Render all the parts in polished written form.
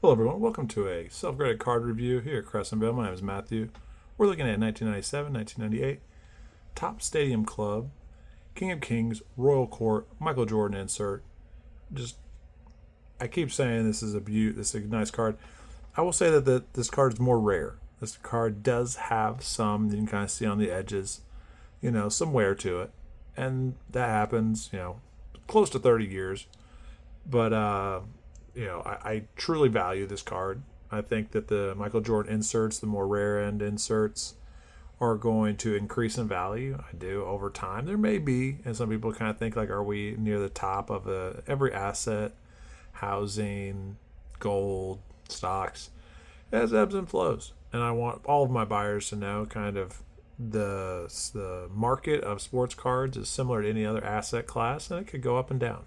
Hello everyone, welcome to a self-graded card review here at Crescentville. My name is Matthew. We're looking at 1997, 1998, Top Stadium Club, King of Kings, Royal Court, Michael Jordan insert. I keep saying this is this is a nice card. I will say that this card is more rare. This card does have some, you can kind of see on the edges, some wear to it. And that happens, close to 30 years. But, I truly value this card. I think that the Michael Jordan inserts, the more rare end inserts, are going to increase in value. I do over time. There may be, and some people kind of think like, are we near the top of every asset, housing, gold, stocks? It has ebbs and flows, and I want all of my buyers to know kind of the market of sports cards is similar to any other asset class, and it could go up and down.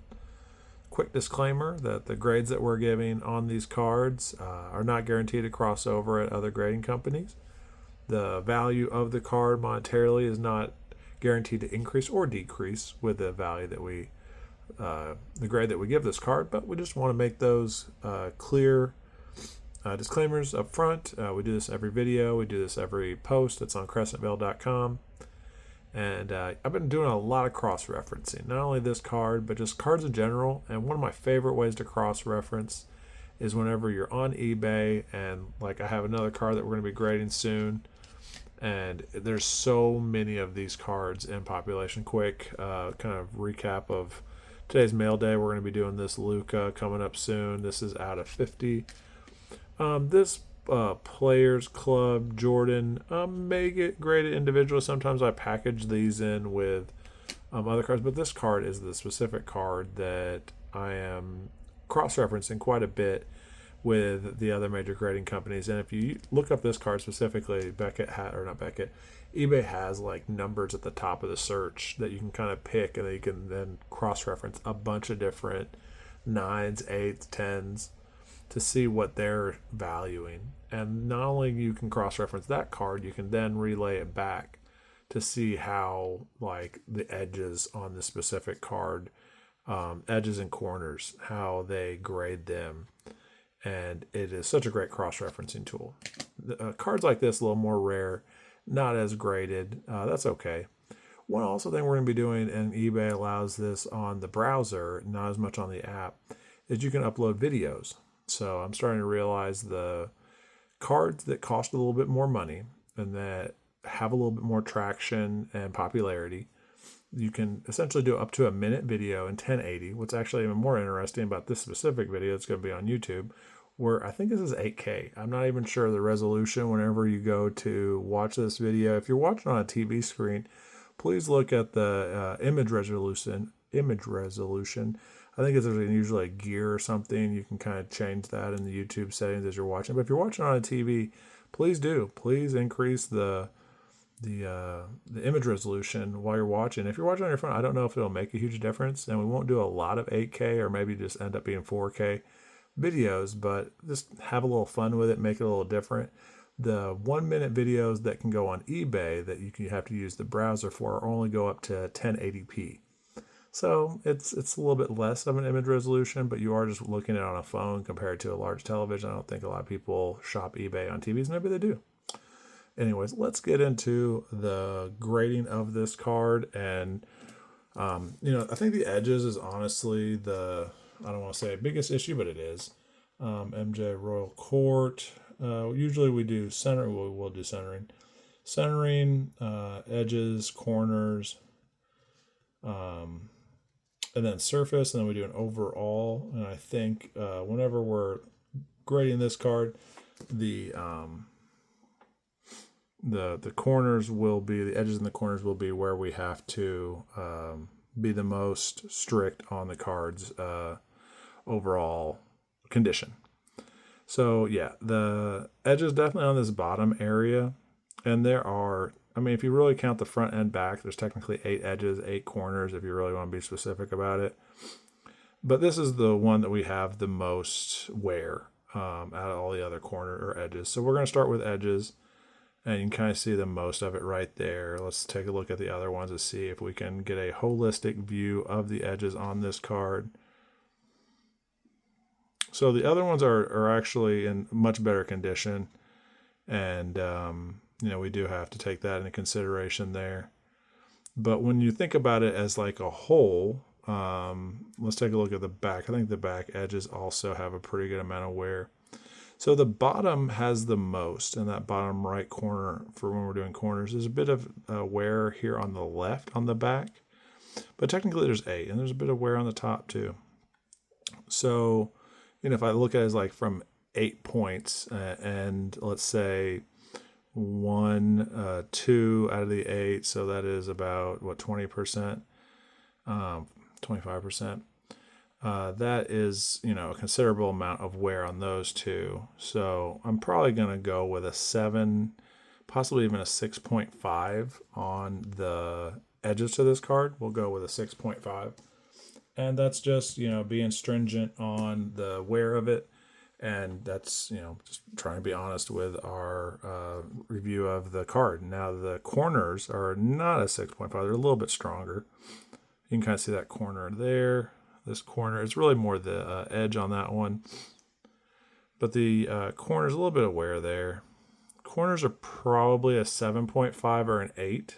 Quick disclaimer that the grades that we're giving on these cards are not guaranteed to cross over at other grading companies. The value of the card monetarily is not guaranteed to increase or decrease with the value that the grade that we give this card, but we just want to make those clear disclaimers up front. We do this every video, we do this every post. It's on crescentville.com. And I've been doing a lot of cross-referencing, not only this card, but just cards in general. And one of my favorite ways to cross-reference is whenever you're on eBay and like I have another card that we're going to be grading soon. And there's so many of these cards in population. Quick kind of recap of today's mail day. We're going to be doing this Luka coming up soon. This is out of 50. This Players Club Jordan may get graded individually. Sometimes I package these in with other cards, but this card is the specific card that I am cross-referencing quite a bit with the other major grading companies. And if you look up this card specifically, eBay has like numbers at the top of the search that you can kind of pick, and then you can then cross-reference a bunch of different 9s, 8s, 10s to see what they're valuing. And not only you can cross-reference that card, you can then relay it back to see how like the edges on the specific card, edges and corners, how they grade them. And it is such a great cross-referencing tool. Cards like this, a little more rare, not as graded. That's okay. One also thing we're going to be doing, and eBay allows this on the browser, not as much on the app, is you can upload videos. So I'm starting to realize the cards that cost a little bit more money and that have a little bit more traction and popularity, you can essentially do up to a minute video in 1080. What's actually even more interesting about this specific video that's going to be on YouTube, where I think this is 8K. I'm not even sure the resolution whenever you go to watch this video. If you're watching on a TV screen, please look at the image resolution. I think it's usually a gear or something. You can kind of change that in the YouTube settings as you're watching. But if you're watching on a TV, please increase the image resolution while you're watching. If you're watching on your phone, I don't know if it'll make a huge difference, and we won't do a lot of 8K or maybe just end up being 4K videos, but just have a little fun with it, make it a little different. The 1 minute videos that can go on eBay that you have to use the browser for only go up to 1080p. So it's a little bit less of an image resolution, but you are just looking at it on a phone compared to a large television. I don't think a lot of people shop eBay on TVs. Maybe they do. Anyways, let's get into the grading of this card. And, I think the edges is honestly I don't want to say biggest issue, but it is. MJ Royal Court. Usually we do center. We'll do centering. Centering, edges, corners, and then surface, and then we do an overall. And I think whenever we're grading this card, the corners will be, the edges and the corners will be where we have to be the most strict on the card's overall condition. So yeah, the edges definitely on this bottom area, and there are, if you really count the front and back, there's technically 8 edges, 8 corners, if you really want to be specific about it. But this is the one that we have the most wear out of all the other corner or edges. So we're going to start with edges, and you can kind of see the most of it right there. Let's take a look at the other ones to see if we can get a holistic view of the edges on this card. So the other ones are actually in much better condition. And, we do have to take that into consideration there. But when you think about it as like a whole, let's take a look at the back. I think the back edges also have a pretty good amount of wear. So the bottom has the most, in that bottom right corner for when we're doing corners. There's a bit of wear here on the left on the back, but technically there's 8, and there's a bit of wear on the top too. So, if I look at it as like from 8 points, and let's say 1, 2 out of the 8, so that is about 20%, 25%. That is, a considerable amount of wear on those two. So I'm probably going to go with a 7, possibly even a 6.5 on the edges to this card. We'll go with a 6.5. And that's just, being stringent on the wear of it. And that's, just trying to be honest with our review of the card. Now, the corners are not a 6.5. They're a little bit stronger. You can kind of see that corner there. This corner, it's really more the edge on that one. But the corner's a little bit of wear there. Corners are probably a 7.5 or an 8.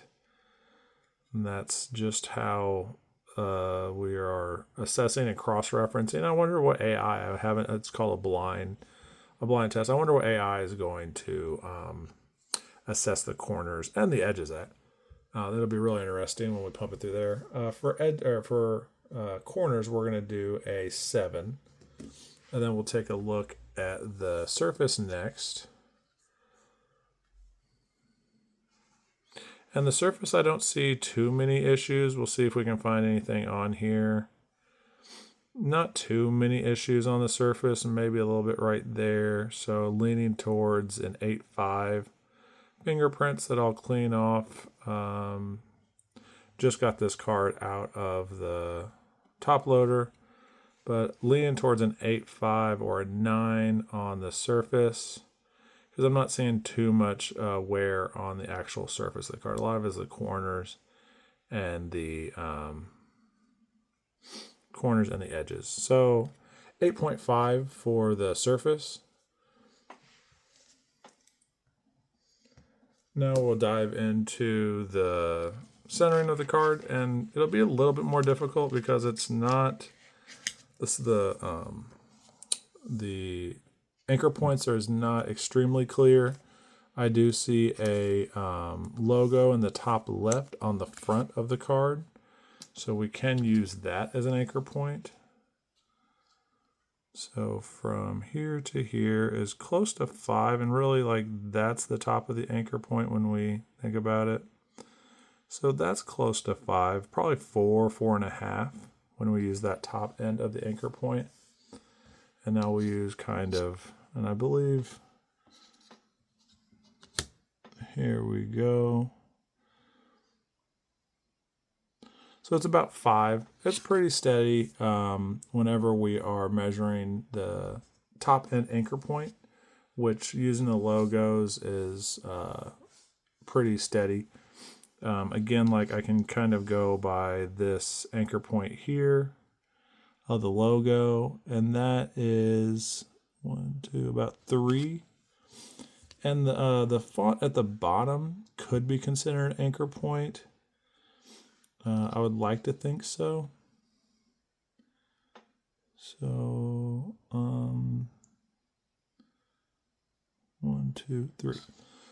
And that's just how we are assessing and cross-referencing. I wonder what AI, it's called a blind test. I wonder what AI is going to assess the corners and the edges at. That'll be really interesting when we pump it through there. For corners, we're going to do a 7. And then we'll take a look at the surface next. And the surface, I don't see too many issues. We'll see if we can find anything on here. Not too many issues on the surface, and maybe a little bit right there. So leaning towards an 8.5. Fingerprints that I'll clean off. Just got this card out of the top loader, but leaning towards an 8.5 or a 9 on the surface, because I'm not seeing too much wear on the actual surface of the card. A lot of it is the corners and the edges. So 8.5 for the surface. Now we'll dive into the centering of the card, and it'll be a little bit more difficult because it's not the anchor points is not extremely clear. I do see a logo in the top left on the front of the card, so we can use that as an anchor point. So from here to here is close to 5, and really that's the top of the anchor point when we think about it. So that's close to 5, probably 4, 4.5 when we use that top end of the anchor point. And now we'll use and I believe, here we go. So it's about 5. It's pretty steady whenever we are measuring the top end anchor point, which using the logos is pretty steady. Again, I can kind of go by this anchor point here of the logo, and that is about 3. And the font at the bottom could be considered an anchor point. I would like to think so. So, 1, 2, 3.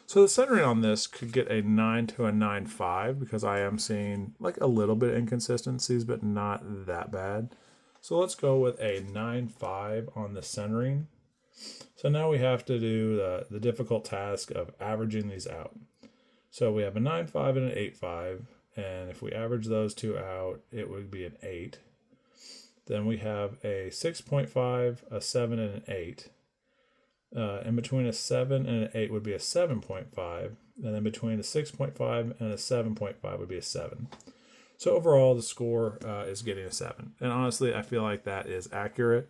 So the centering on this could get a 9 to a 9.5 because I am seeing a little bit of inconsistencies, but not that bad. So let's go with a 9.5 on the centering. So now we have to do the difficult task of averaging these out. So we have a 9.5 and an 8.5. And if we average those two out, it would be an 8. Then we have a 6.5, a 7, and an 8. And between a 7 and an 8 would be a 7.5. And then between a 6.5 and a 7.5 would be a 7. So overall, the score is getting a 7. And honestly, I feel like that is accurate.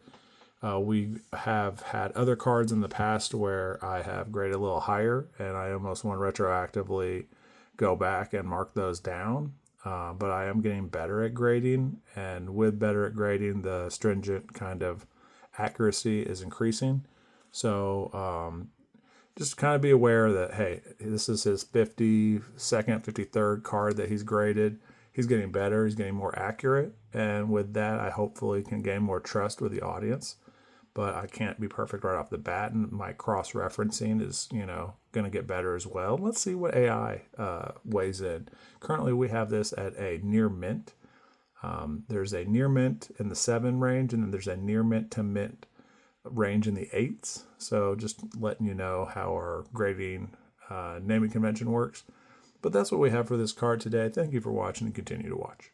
We have had other cards in the past where I have graded a little higher, and I almost want to retroactively go back and mark those down. But I am getting better at grading, and with better at grading, the stringent kind of accuracy is increasing. So just kind of be aware that, hey, this is his 52nd, 53rd card that he's graded. He's getting better. He's getting more accurate. And with that, I hopefully can gain more trust with the audience. But I can't be perfect right off the bat. And my cross-referencing is, going to get better as well. Let's see what AI weighs in. Currently, we have this at a near mint. There's a near mint in the 7 range, and then there's a near mint to mint range in the 8s. So just letting you know how our grading naming convention works. But that's what we have for this card today. Thank you for watching and continue to watch.